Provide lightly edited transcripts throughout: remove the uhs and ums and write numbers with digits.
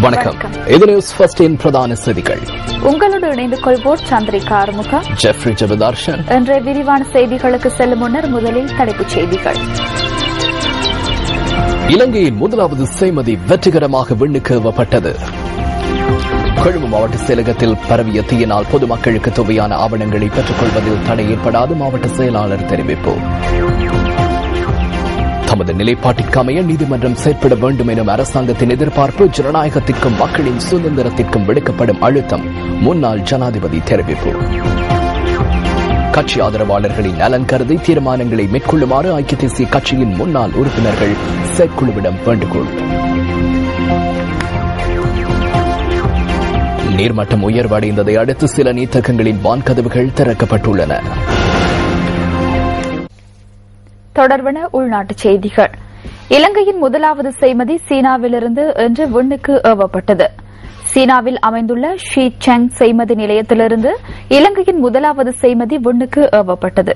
வணக்கம். இது news first in பிரதான செய்திகள். உங்களோடு இணைந்து கொள்வோர் சந்திரிகா ஆறுமுக, ஜெஃப்ரி ஜெபதார்ஷன். இன்றைய விரிவான செய்திகளுக்கு செல்லும் முன்னர் முதலில் தலைப்புச் செய்திகள். இலங்கையின் முதலாவது செய்மதி வெற்றிகரமாக விண்ணுக்கு ஏவப்பட்டது. கொழும்பு மாவட்ட செயலகத்தில் பரவிய தீயினால் பொதுமக்களுக்கு தேவையான ஆவணங்களை பெற்றுக் கொள்வதில் தடை ஏற்படாது மாவட்ட செயலாளர் தெரிவிப்பு. தமது நிலைப்பாட்டிற்கு அமைய நீதிமன்றம் செயற்பட வேண்டும் எனும் அரசாங்கத்தின் எதிர்பார்ப்பு, ஜனநாயகத்திற்கும் மக்களின் சுதந்திரத்திற்கும் விடுக்கப்படும் அழுத்தம் முன்னாள் ஜனாதிபதி தெரிவிப்பு. கட்சி ஆதரவாளர்களின் நலன் கருதி தீர்மானங்களை மேற்கொள்ளுமாறு ஐக்கிய தேசிய கட்சியின் முன்னாள் உறுப்பினர்கள் செயற்குழுவிடம் வேண்டுகோள். நீர்மட்டம் உயர்வடைந்ததை அடுத்து சில நீர்த்தகங்களின் வான்கதவுகள் திறக்கப்பட்டுள்ளன. தொடர்பான உள்நாட்டுச் செய்திகள். இலங்கையின் முதலாவது செய்மதி சீனாவிலிருந்து இன்று விண்ணுக்கு ஏவப்பட்டது. சீனாவில் அமைந்துள்ள ஷி செங் செய்மதி நிலையத்திலிருந்து இலங்கையின் முதலாவது செய்மதி விண்ணுக்கு ஏவப்பட்டது.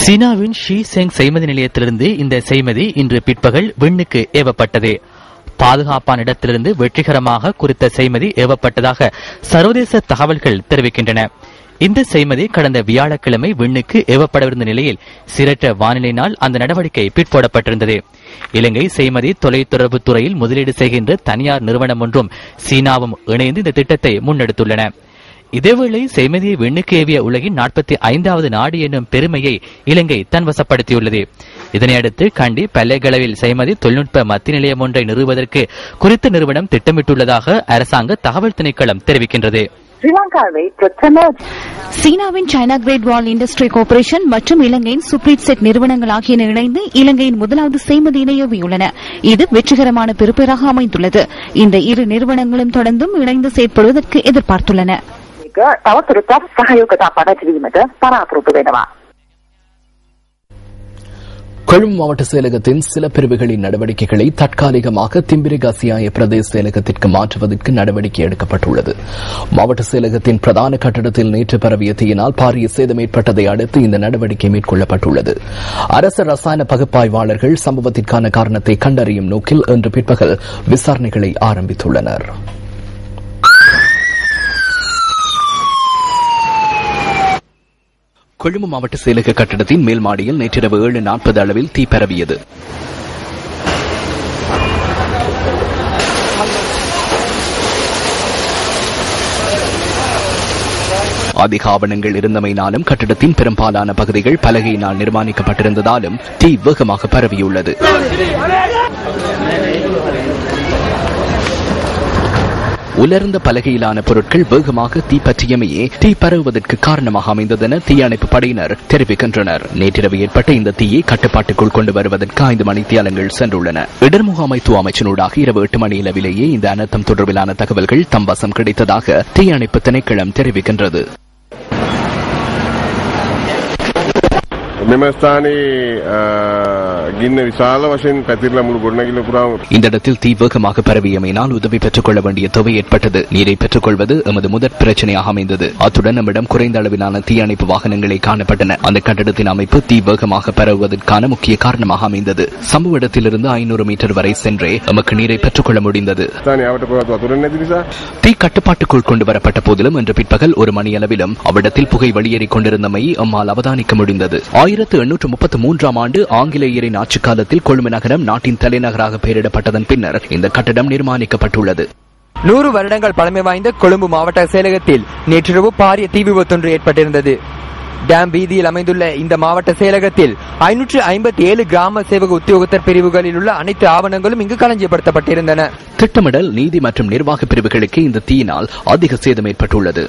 சீனாவின் ஷி செங் செய்மதி நிலையத்திலிருந்து இந்த செய்மதி இன்று பிற்பகல் விண்ணுக்கு ஏவப்பட்டது. பாதுகாப்பான இடத்திலிருந்து வெற்றிகரமாக குறித்த செய்மதி ஏவப்பட்டதாக சர்வதேச தகவல்கள் தெரிவிக்கின்றன. இந்த செய்மதி கடந்த வியாழக்கிழமை விண்ணுக்கு ஏவப்படவிருந்த நிலையில் சீரற்ற வானிலையினால் அந்த நடவடிக்கை பிற்போடப்பட்டிருந்தது. இலங்கை செய்மதி தொலைத்தொடர்பு துறையில் முதலீடு செய்கின்ற தனியார் நிறுவனம் ஒன்றும் சீனாவும் இணைந்து இந்த திட்டத்தை முன்னெடுத்துள்ளன. இதேவேளை செய்மதியை விண்ணுக்கு ஏவிய உலகின் 45வது நாடு என்னும் பெருமையை இலங்கை தன்வசப்படுத்தியுள்ளது. இதனையடுத்து கண்டி பல்லைகளவில் செய்மதி தொழில்நுட்ப மத்திய நிலையம் ஒன்றை நிறுவுவதற்கு குறித்த நிறுவனம் திட்டமிட்டுள்ளதாக அரசாங்க தகவல் திணைக்களம் தெரிவிக்கின்றது. சீனாவின் சைனா கிரேட் வால் இண்டஸ்ட்ரி கார்ப்பரேஷன் மற்றும் இலங்கையின் சுப்ரீட் செட் நிறுவனங்கள் ஆகியன இணைந்து இலங்கையின் முதலாவது செய்மதியினை ஏவியுள்ளன. இது வெற்றிகரமான பெறுபேறாக அமைந்துள்ளது. இந்த இரு நிறுவனங்களும் தொடர்ந்தும் இணைந்து செயற்படுவதற்கு எதிர்பார்த்துள்ளன. கொழும்பு மாவட்ட செயலகத்தின் சில பிரிவுகளின் நடவடிக்கைகளை தற்காலிகமாக திம்பிரிகாசியாய பிரதேச செயலகத்திற்கு மாற்றுவதற்கு நடவடிக்கை எடுக்கப்பட்டுள்ளது. மாவட்ட செயலகத்தின் பிரதான கட்டடத்தில் நேற்று பரவிய தீயினால் பாரிய சேதம் ஏற்பட்டதை அடுத்து இந்த நடவடிக்கை மேற்கொள்ளப்பட்டுள்ளது. அரசு ரசாயன பகுப்பாய்வாளர்கள் சம்பவத்திற்கான காரணத்தை கண்டறியும் நோக்கில் இன்று பிற்பகல் விசாரணைகளை ஆரம்பித்துள்ளனர். கொழும்பு மாவட்ட செயலக கட்டடத்தின் மேல் மாடியில் நேற்றிரவு 7:40 அளவில் தீ பரவியது. அதிக ஆவணங்கள் இருந்தமையினாலும் கட்டடத்தின் பெரும்பாலான பகுதிகள் பலகையினால் நிர்மாணிக்கப்பட்டிருந்ததாலும் தீ வேகமாக பரவியுள்ளது. உலர்ந்த பலகையிலான பொருட்கள் வேகமாக தீப்பற்றியமையே தீ பரவுவதற்கு காரணமாக அமைந்ததென தீயணைப்பு படையினர் தெரிவிக்கின்றனர். நேற்றிரவு ஏற்பட்ட இந்த தீயை கட்டுப்பாட்டுக்குள் கொண்டு வருவதற்கு 5 மணித்தியாலங்கள் சென்றுள்ளன. இடர் முகாமைத்துவ அமைச்சினூடாக இரவு 8 மணியளவிலேயே இந்த அனர்த்தம் தொடர்பிலான தகவல்கள் தம் வசம் கிடைத்ததாக தீயணைப்பு திணைக்களம் தெரிவிக்கின்றது. இந்த இடத்தில் தீ வேகமாக பரவியமையினால் உதவி பெற்றுக் கொள்ள வேண்டிய தேவை ஏற்பட்டது. நீரை பெற்றுக் கொள்வது எமது முதற் பிரச்சனையாக அமைந்தது. அத்துடன் நம்மிடம் குறைந்த அளவிலான தீயணைப்பு வாகனங்களை காணப்பட்டன. அந்த கட்டடத்தின் அமைப்பு தீ வேகமாக பரவுவதற்கான முக்கிய காரணமாக அமைந்தது. சம்பவ இடத்திலிருந்து 500 மீட்டர் வரை சென்றே நமக்கு நீரை பெற்றுக் கொள்ள முடிந்தது. தீ கட்டுப்பாட்டுக்குள் கொண்டு வரப்பட்ட போதிலும் இன்று பிற்பகல் 1 மணியளவிலும் அவ்விடத்தில் புகை வெளியேறிக் கொண்டிருந்தமை எம்மால் அவதானிக்க முடிந்தது. 1833ஆம் ஆண்டு ஆங்கிலேயரின் ஆட்சி காலத்தில் கொழும்பு நகரம் நாட்டின் தலைநகராக பெயரிடப்பட்டதன் பின்னர் இந்த கட்டடம் நிர்மாணிக்கப்பட்டுள்ளது. 100 வருடங்கள் பழமை வாய்ந்த கொழும்பு மாவட்ட செயலகத்தில் நேற்றிரவு பாரிய தீ விபத்தொன்று ஏற்பட்டிருந்தது. டேம் வீதியில் அமைந்துள்ள இந்த மாவட்ட செயலகத்தில் 557 கிராம சேவக உத்தியோகத்தர் பிரிவுகளில் உள்ள அனைத்து ஆவணங்களும் இங்கு களஞ்சியப்படுத்தப்பட்டிருந்தன. திட்டமிடல், நீதி மற்றும் நிர்வாக பிரிவுகளுக்கு இந்த தீயினால் அதிக சேதம் ஏற்பட்டுள்ளது.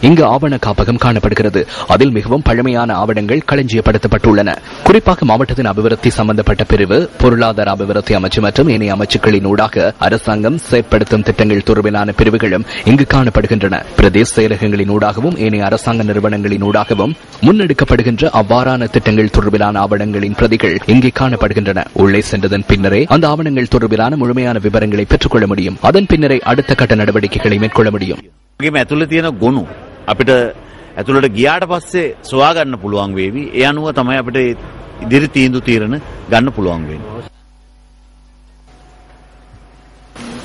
இங்கு ஆவண காப்பகம் காணப்படுகிறது. அதில் மிகவும் பழமையான ஆவணங்கள் களஞ்சியப்படுத்தப்பட்டுள்ளன. குறிப்பாக மாவட்டத்தின் அபிவிருத்தி சம்பந்தப்பட்ட பிரிவு, பொருளாதார அபிவிருத்தி அமைச்சு மற்றும் ஏனைய அமைச்சுக்களின் ஊடாக அரசாங்கம் செயற்படுத்தும் திட்டங்கள் தொடர்பிலான பிரிவுகளும் இங்கு காணப்படுகின்றன. பிரதேச செயலகங்களின் ஊடாகவும் ஏனைய அரசாங்க நிறுவனங்களின் ஊடாகவும் முன்னெடுக்கப்படுகின்ற அவ்வாறான திட்டங்கள் தொடர்பிலான ஆவணங்களின் பிரதிகள் இங்கே காணப்படுகின்றன. உள்ளே சென்றதன் பின்னரே அந்த ஆவணங்கள் தொடர்பிலான முழுமையான விவரங்களை பெற்றுக் கொள்ள முடியும். அதன் பின்னரே அடுத்த கட்ட நடவடிக்கைகளை மேற்கொள்ள முடியும். ඇතුළට ගියාට පස්සේ සොයා ගන්න පුළුවන් වේවි. ඒ අනුව තමයි අපිට ඉදිරි තීන්දුව తీරන ගන්න පුළුවන් වෙන්නේ.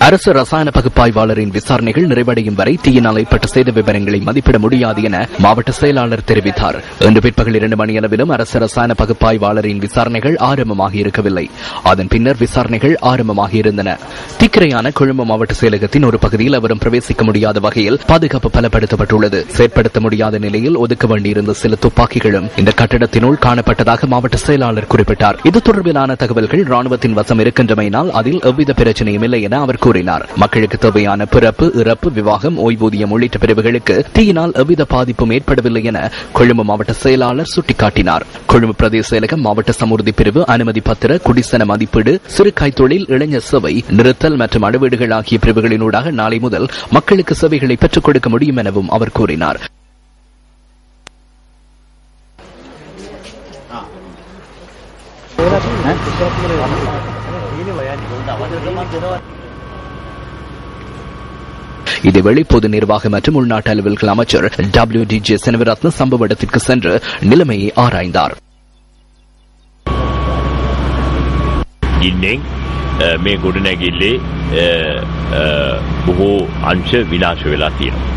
அரசு ரசாயன பகுப்பாய்வாளரின் விசாரணைகள் நிறைவடையும் வரை தீயினால் ஏற்பட்ட சேத விவரங்களை மதிப்பிட முடியாது என மாவட்ட செயலாளர் தெரிவித்தார். இன்று பிற்பகல் 2 மணியளவிலும் அரசு ரசாயன பகுப்பாய்வாளரின் விசாரணைகள் ஆரம்பமாகி இருக்கவில்லை. அதன் பின்னர் விசாரணைகள் ஆரம்பமாகி இருந்தன. தீக்கிரையான கொழும்பு மாவட்ட செயலகத்தின் ஒரு பகுதியில் அவரும் பிரவேசிக்க முடியாத வகையில் பாதுகாப்பு பலப்படுத்தப்பட்டுள்ளது. செயற்படுத்த முடியாத நிலையில் ஒதுக்க வேண்டியிருந்த சில துப்பாக்கிகளும் இந்த கட்டிடத்தினுள் காணப்பட்டதாக மாவட்ட செயலாளர் குறிப்பிட்டார். இது தொடர்பிலான தகவல்கள் ராணுவத்தின் வசம் இருக்கின்றமையினால் அதில் எவ்வித பிரச்சனையும் இல்லை என அவர் கூறினார். மக்களுக்கு தேவையான பிறப்பு, இறப்பு, விவாகம், ஓய்வூதியம் உள்ளிட்ட பிரிவுகளுக்கு தீயினால் எவ்வித பாதிப்பும் ஏற்படவில்லை என கொழும்பு மாவட்ட செயலாளர் சுட்டிக்காட்டினார். கொழும்பு பிரதேச செயலகம், மாவட்ட சமுர்த்தி பிரிவு, அனுமதி பத்திர, குடிசன மதிப்பீடு, சிறு கைத்தொழில், இளைஞர் சேவை, நிறுத்தல் மற்றும் அளவீடுகள் ஆகிய பிரிவுகளினூடாக நாளை முதல் மக்களுக்கு சேவைகளை பெற்றுக் கொடுக்க முடியும் எனவும் அவர் கூறினார். இதேவேளை பொது நிர்வாக மற்றும் உள்நாட்டு அலுவல்கள் அமைச்சர் WDJ செனவிரத்ன சம்பவ இடத்திற்கு சென்று நிலைமையை ஆராய்ந்தார். මේ ගොඩනැගිල්ලේ බොහෝ අංශ විනාශ වෙලා තියෙනවා.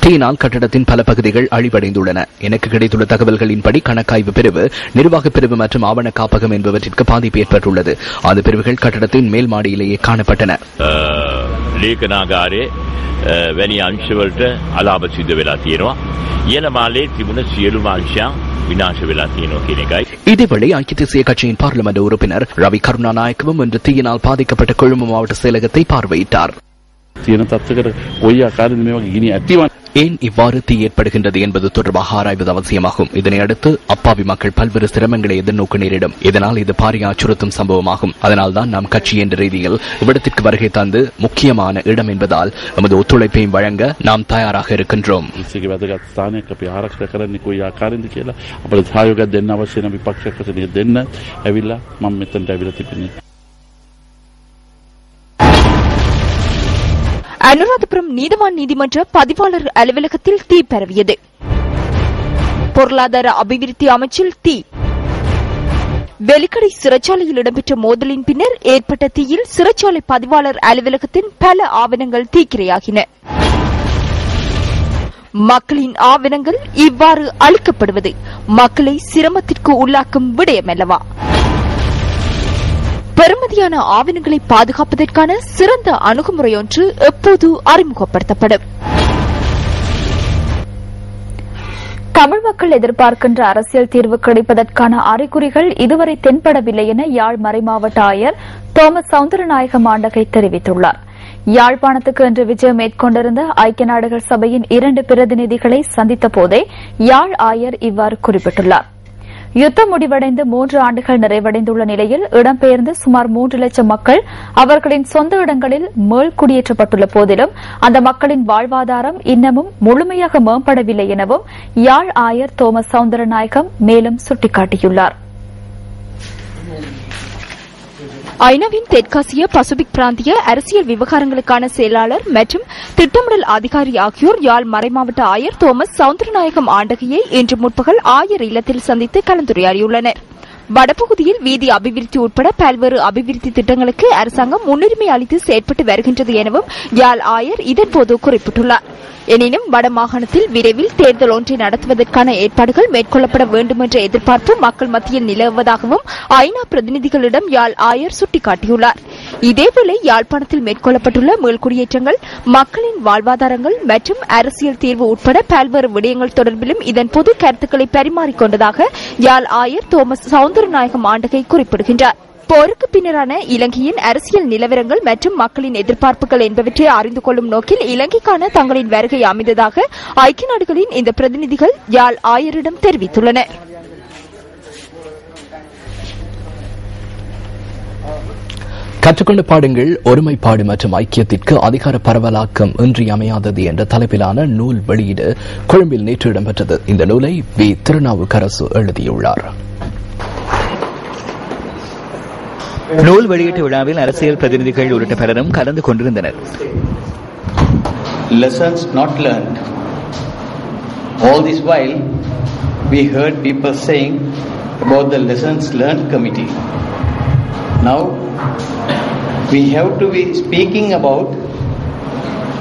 தீயினால் கட்டடத்தின் பல பகுதிகள் அழிவடைந்துள்ளன. எனக்கு கிடைத்துள்ள தகவல்களின்படி கணக்காய்வு பிரிவு, நிர்வாக பிரிவு மற்றும் ஆவண காப்பகம் என்பவற்றிற்கு பாதிப்பு ஏற்பட்டுள்ளது. அந்த பிரிவுகள் கட்டடத்தின் மேல் மாடியிலேயே காணப்பட்டன. ලේඛනාගාරයේ වැනි අංශවලට අලාභ සිද්ධ වෙලා තියෙනවා. ඊළ මාලේ තිබුණ සියලුම අංශයන් විනාශ වෙලා තියෙනවා කියන එකයි. இதேவேளை ஐக்கிய தேசிய கட்சியின் பார்லிமெண்ட் உறுப்பினர் ரவி கருணாநாயக்கவும் இன்று தீயினால் பாதிக்கப்பட்ட கொழும்பு மாவட்ட செயலகத்தை பார்வையிட்டார். ஏன் இவ்வாறு தீ ஏற்படுகின்றது என்பது தொடர்பாக ஆராய்வது அவசியமாகும். இதனை அடுத்து அப்பாவி மக்கள் பல்வேறு சிரமங்களை எதிர்நோக்க நேரிடும். இதனால் இது பாரிய அச்சுறுத்தும் சம்பவமாகும். அதனால்தான் நாம் கட்சி என்ற ரீதியில் இவ்விடத்திற்கு வருகை தந்து முக்கியமான இடம் என்பதால் நமது ஒத்துழைப்பையும் வழங்க நாம் தயாராக இருக்கின்றோம். அனுராதபுரம் நீதவான் நீதிமன்ற பதிவாளர் அலுவலகத்தில் தீ பரவியது. பொருளாதார அபிவிருத்தி அமைச்சில் தீ. வெலிக்கடை சிறைச்சாலையில் இடம்பெற்ற மோதலின் பின்னர் ஏற்பட்ட தீயில் சிறைச்சாலை பதிவாளர் அலுவலகத்தின் பல ஆவணங்கள் தீக்கிரையாகின. மக்களின் ஆவணங்கள் இவ்வாறு அளிக்கப்படுவது மக்களை சிரமத்திற்கு உள்ளாக்கும் விடயமல்லவா? பெறுமதியான ஆவணங்களை பாதுகாப்பதற்கான சிறந்த அணுகுமுறையொன்று எப்போது அறிமுகப்படுத்தப்படும்? தமிழ் மக்கள் எதிர்பார்க்கின்ற அரசியல் தீர்வு கிடைப்பதற்கான அறிகுறிகள் இதுவரை தென்படவில்லை என யாழ் மறைமாவட்ட ஆயர் தோமஸ் சவுந்தரநாயகம் ஆண்டகை தெரிவித்துள்ளார். யாழ்ப்பாணத்துக்கு இன்று விஜயம் மேற்கொண்டிருந்த ஐக்கிய நாடுகள் சபையின் 2 பிரதிநிதிகளை சந்தித்த போதே யாழ் ஆயர் இவ்வாறு குறிப்பிட்டுள்ளார். யுத்தம் முடிவடைந்து 3 ஆண்டுகள் நிறைவடைந்துள்ள நிலையில் இடம்பெயர்ந்து சுமார் 3 லட்சம் மக்கள் அவர்களின் சொந்த இடங்களில் மீள்குடியேற்றப்பட்டுள்ள போதிலும் அந்த மக்களின் வாழ்வாதாரம் இன்னமும் முழுமையாக மேம்படவில்லை எனவும் யாழ் ஆயர் தோமஸ் சவுந்தரநாயகம் மேலும் சுட்டிக்காட்டியுள்ளார். ஐநாவின் தெற்காசிய பசிபிக் பிராந்திய அரசியல் விவகாரங்களுக்கான செயலாளர் மற்றும் திட்டமிடல் அதிகாரி ஆகியோர் யாழ் மறைமாவட்ட ஆயர் தோமஸ் சவுந்தரநாயகம் ஆண்டகையை இன்று முற்பகல் ஆயர் இல்லத்தில் சந்தித்து கலந்துரையாடியுள்ளனர். வடபகுதியில் வீதி அபிவிருத்தி உட்பட பல்வேறு அபிவிருத்தி திட்டங்களுக்கு அரசாங்கம் முன்னுரிமை அளித்து செயற்பட்டு வருகின்றது எனவும் யாழ் ஆயர் இதன்போது குறிப்பிட்டுள்ளார். எனினும் வடமாகாணத்தில் விரைவில் தேர்தல் ஒன்றை நடத்துவதற்கான ஏற்பாடுகள் மேற்கொள்ளப்பட வேண்டும் என்ற எதிர்பார்ப்பு மக்கள் மத்தியில் நிலவுவதாகவும் ஐநா பிரதிநிதிகளிடம் யாழ் ஆயர் சுட்டிக்காட்டியுள்ளார். இதேவேளை யாழ்ப்பாணத்தில் மேற்கொள்ளப்பட்டுள்ள மீள்குடியேற்றங்கள், மக்களின் வாழ்வாதாரங்கள் மற்றும் அரசியல் தீர்வு உட்பட பல்வேறு விடயங்கள் தொடர்பிலும் இதன்போது கருத்துக்களை பரிமாறிக்கொண்டதாக யாழ் ஆயர் தோமஸ் சவுந்தரநாயகம் ஆண்டகை குறிப்பிடுகின்றார். போருக்கு பின்னரான இலங்கையின் அரசியல் நிலவரங்கள் மற்றும் மக்களின் எதிர்பார்ப்புகள் என்பவற்றை அறிந்து கொள்ளும் நோக்கில் இலங்கைக்கான தங்களின் வருகை அமைந்ததாக ஐக்கிய நாடுகளின் இந்த பிரதிநிதிகள் யாழ் ஆயரிடம் தெரிவித்துள்ளனர். கற்றுக்கொண்ட பாடங்கள், ஒருமைப்பாடு மற்றும் ஐக்கியத்திற்கு அதிகார பரவலாக்கம் இன்றியமையாதது என்ற தலைப்பிலான நூல் வெளியீடு கொழும்பில் நேற்று இடம்பெற்றது. இந்த நூலை வி. திருநாவுக்கரசு எழுதியுள்ளார். நூல் வெளியீட்டு விழாவில் அரசியல் பிரதிநிதிகள் உள்ளிட்ட பலரும் கலந்து கொண்டிருந்தனர். Lessons not learned. All this while we heard people saying about the lessons learned committee. Now we have to be speaking about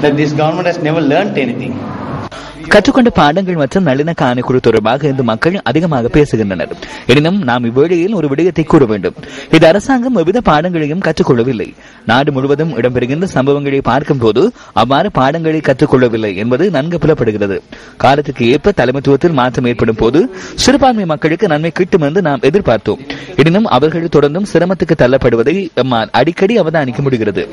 that this government has never learnt anything. கற்றுக்கொண்ட பாடங்கள் மற்றும் நல்லிணக்க ஆணைக்குழு தொடர்பாக இந்த மக்கள் அதிகமாக பேசுகின்றனர். எனினும் நாம் இவ்வேளையில் ஒரு விடயத்தை கூற வேண்டும். இந்த அரசாங்கம் எவ்வித பாடங்களையும் கற்றுக்கொள்ளவில்லை. நாடு முழுவதும் இடம்பெறுகின்ற சம்பவங்களை பார்க்கும் போது அவ்வாறு பாடங்களை கற்றுக்கொள்ளவில்லை என்பது நன்கு புலப்படுகிறது. காலத்துக்கு ஏற்ப தலைமைத்துவத்தில் மாற்றம் ஏற்படும் போது சிறுபான்மை மக்களுக்கு நன்மை கிட்டும் என்று நாம் எதிர்பார்த்தோம். எனினும் அவர்கள் தொடர்ந்தும் சிரமத்துக்கு தள்ளப்படுவதை நம்மால் அடிக்கடி அவதானிக்க முடிகிறது.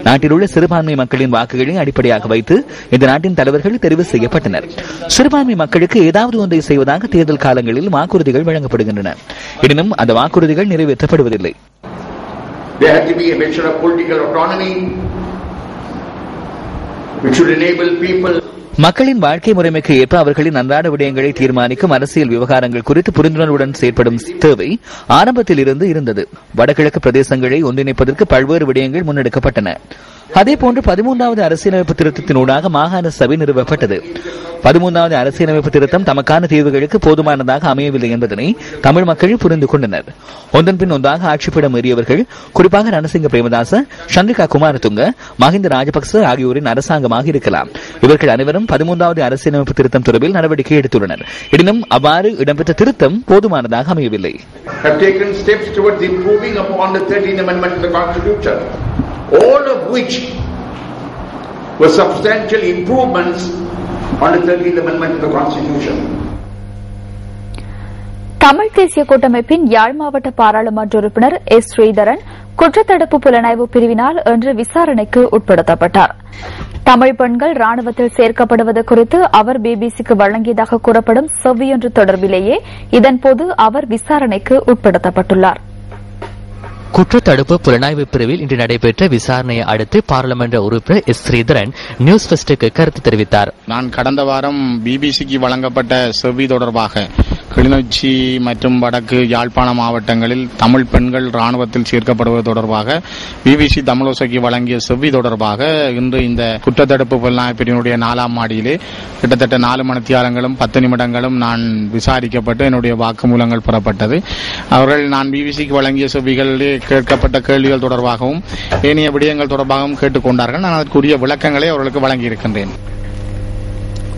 நாட்டில் உள்ள சிறுபான்மை மக்களின் வாக்குகளை அடிப்படையாக வைத்து இந்த நாட்டின் தலைவர்கள் தெரிவு செய்யப்பட்டனர். சிறுபான்மை மக்களுக்கு ஏதாவது ஒன்றை செய்வதாக தேர்தல் காலங்களில் வாக்குறுதிகள் வழங்கப்படுகின்றன. எனினும் அந்த வாக்குறுதிகள் நிறைவேற்றப்படுவதில்லை. மக்களின் வாழ்க்கை முறைமைக்கு ஏற்ப அவர்களின் அன்றாட விடயங்களை தீர்மானிக்கும் அரசியல் விவகாரங்கள் குறித்து புரிந்துணர்வுடன் செயற்படும் தேவை ஆரம்பத்தில் இருந்து இருந்தது. வடகிழக்கு பிரதேசங்களை ஒன்றிணைப்பதற்கு பல்வேறு விடயங்கள் முன்னெடுக்கப்பட்டன. அதேபோன்று 13வது அரசியலமைப்பு திருத்தத்தினூடாக மாகாண சபை நிறுவப்பட்டது. 13வது அரசியலமைப்பு திருத்தம் தமக்கான தீர்வுகளுக்கு போதுமானதாக அமையவில்லை என்பதனை தமிழ் மக்கள் புரிந்து கொண்டனர். ஒன்றன் பின் ஒன்றாக ஆட்சிப்பிடம் ஏறியவர்கள் குறிப்பாக ரணசிங்க பிரேமதாச, சந்திரிகா குமாரதுங்க, மஹிந்த ராஜபக்ச ஆகியோரின் அரசாங்கமாக இருக்கலாம். இவர்கள் அனைவரும் 13வது அரசியலமைப்பு திருத்தம் தொடர்பில் நடவடிக்கை எடுத்துள்ளனர். எனினும் அவ்வாறு இடம்பெற்ற திருத்தம் போதுமானதாக அமையவில்லை. All of which were substantial improvements on the 13th Amendment to the Constitution. Tamil தேசிய கூட்டமைப்பின் யாழ் மாவட்ட பாராளுமன்ற உறுப்பினர் எஸ். ஸ்ரீதரன் குற்றத்தடுப்பு புலனாய்வு பிரிவினால் இன்று விசாரணைக்கு உட்படுத்தப்பட்டார். தமிழ் பெண்கள் ராணுவத்தில் சேர்க்கப்படுவது குறித்து அவர் பிபிசிக்கு வழங்கியதாக கூறப்படும் செவ்வியொன்று தொடர்பிலேயே இதன்போது அவர் விசாரணைக்கு உட்படுத்தப்பட்டுள்ளார். குற்றத்தடுப்பு புலனாய்வு பிரிவில் இன்று நடைபெற்ற விசாரணையை அடுத்து பாராளுமன்ற உறுப்பினர் எஸ். ஸ்ரீதரன் நியூஸ் ஃபர்ஸ்டுக்கு கருத்து தெரிவித்தார். நான் கடந்த வாரம் பிபிசிக்கு வழங்கப்பட்ட செவ்வி தொடர்பாக கிளிநொச்சி மற்றும் வடக்கு யாழ்ப்பாண மாவட்டங்களில் தமிழ் பெண்கள் ராணுவத்தில் சேர்க்கப்படுவது தொடர்பாக பிபிசி தமிழோசைக்கு வழங்கிய செவ்வி தொடர்பாக இன்று இந்த குற்றத்தடுப்பு புலனாய்வு பிரிவினுடைய 4ஆம் மாடியிலே கிட்டத்தட்ட 4 மணித்தியாலங்களும் 10 நிமிடங்களும் நான் விசாரிக்கப்பட்டு என்னுடைய வாக்குமூலங்கள் பெறப்பட்டது. அவர்கள் நான் பிபிசிக்கு வழங்கிய செவ்விகளிலே கேட்கப்பட்ட கேள்விகள் தொடர்பாகவும் ஏனைய விடயங்கள் தொடர்பாகவும் கேட்டுக்கொண்டார்கள். நான் அதற்குரிய விளக்கங்களை அவர்களுக்கு வழங்கியிருக்கின்றேன்.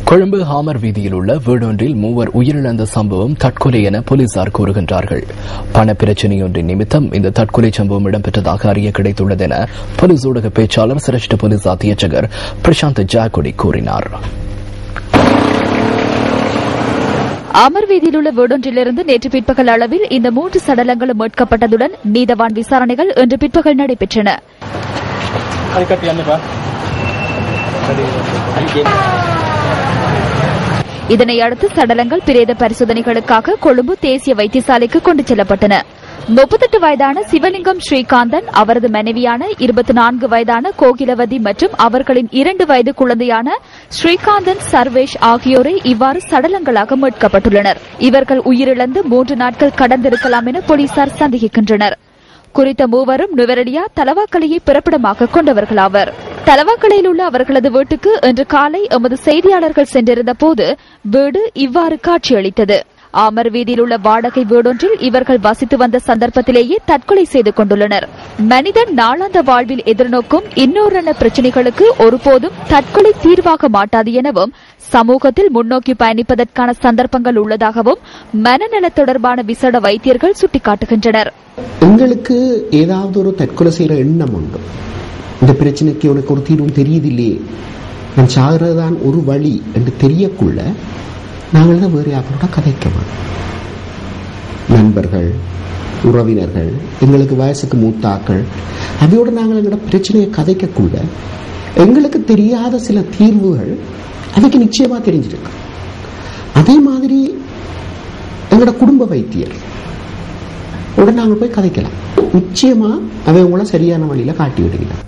கொழும்பு ஹாமர் வீதியில் உள்ள வீடொன்றில் 3 உயிரிழந்த சம்பவம் தற்கொலை என போலீசார் கூறுகின்றார்கள். பண பிரச்சினையொன்றின் நிமித்தம் இந்த தற்கொலை சம்பவம் இடம்பெற்றதாக அறிய கிடைத்துள்ளது என போலீஸ் ஊடக பேச்சாளர் சிரேஷ்ட போலீஸ் அத்தியட்சகர் பிரசாந்த் ஜாக்குடி கூறினார். அமர் வீதியில் உள்ள வீடொன்றிலிருந்து நேற்று பிற்பகல் அளவில் இந்த 3 சடலங்களும் மீட்கப்பட்டதுடன் நீதவான் விசாரணைகள் இன்று பிற்பகல் நடைபெற்றன. இதனையடுத்து சடலங்கள் பிரேத பரிசோதனைகளுக்காக கொழும்பு தேசிய வைத்தியசாலைக்கு கொண்டு செல்லப்பட்டன. 38 வயதான சிவலிங்கம் ஸ்ரீகாந்தன், அவரது மனைவியான 24 வயதான கோகிலவதி மற்றும் அவர்களின் 2 வயது குழந்தையான ஸ்ரீகாந்தன் சர்வேஷ் ஆகியோரை இவ்வாறு சடலங்களாக மீட்கப்பட்டுள்ளனர். இவர்கள் உயிரிழந்து 3 நாட்கள் கடந்திருக்கலாம் என போலீசார் சந்தேகிக்கின்றனர். குறித்த மூவரும் நுவரெலியா தலவாக்கலையை பிறப்பிடமாக கொண்டவர்களாவர். தலவாக்கலையில் உள்ள அவர்களது வீட்டுக்கு இன்று காலை எமது செய்தியாளர்கள் சென்றிருந்த போது வீடு இவ்வாறு காட்சியளித்தது. ஆமர் வீதியில் உள்ள வாடகை வீடொன்றில் இவர்கள் வசித்து வந்த சந்தர்ப்பத்திலேயே தற்கொலை செய்து கொண்டுள்ளனர். மனிதன் நாளாந்த வாழ்வில் எதிர்நோக்கும் இன்னொரு பிரச்சினைகளுக்கு ஒருபோதும் தற்கொலை தீர்வாக மாட்டாது எனவும் சமூகத்தில் முன்னோக்கி பயணிப்பதற்கான சந்தர்ப்பங்கள் உள்ளதாகவும் மனநல தொடர்பான விசேட வைத்தியர்கள் சுட்டிக்காட்டுகின்றனர். எங்களுக்கு ஏதாவது ஒரு தற்கொலை செய்யற எண்ணம் உண்டு. இந்த பிரச்சனைக்கு உனக்கு ஒரு தீர்வும் தெரியுதில்லையே, நான் சாகிறதான் ஒரு வழி என்று தெரியக்குள்ள நாங்கள் தான் வேறு யாரோட கதைக்கணும். நண்பர்கள், உறவினர்கள், எங்களுக்கு வயசுக்கு மூத்தாக்கள், அவையோடு நாங்கள் எங்களோட பிரச்சனையை கதைக்கக்குள்ள எங்களுக்கு தெரியாத சில தீர்வுகள் அதுக்கு நிச்சயமா தெரிஞ்சிருக்கு. அதே மாதிரி எங்களோட குடும்ப வைத்தியர் உடனே நாங்கள் போய் கதைக்கலாம். நிச்சயமா அவன் உங்களை சரியான வழியில காட்டி விடுகிறார்.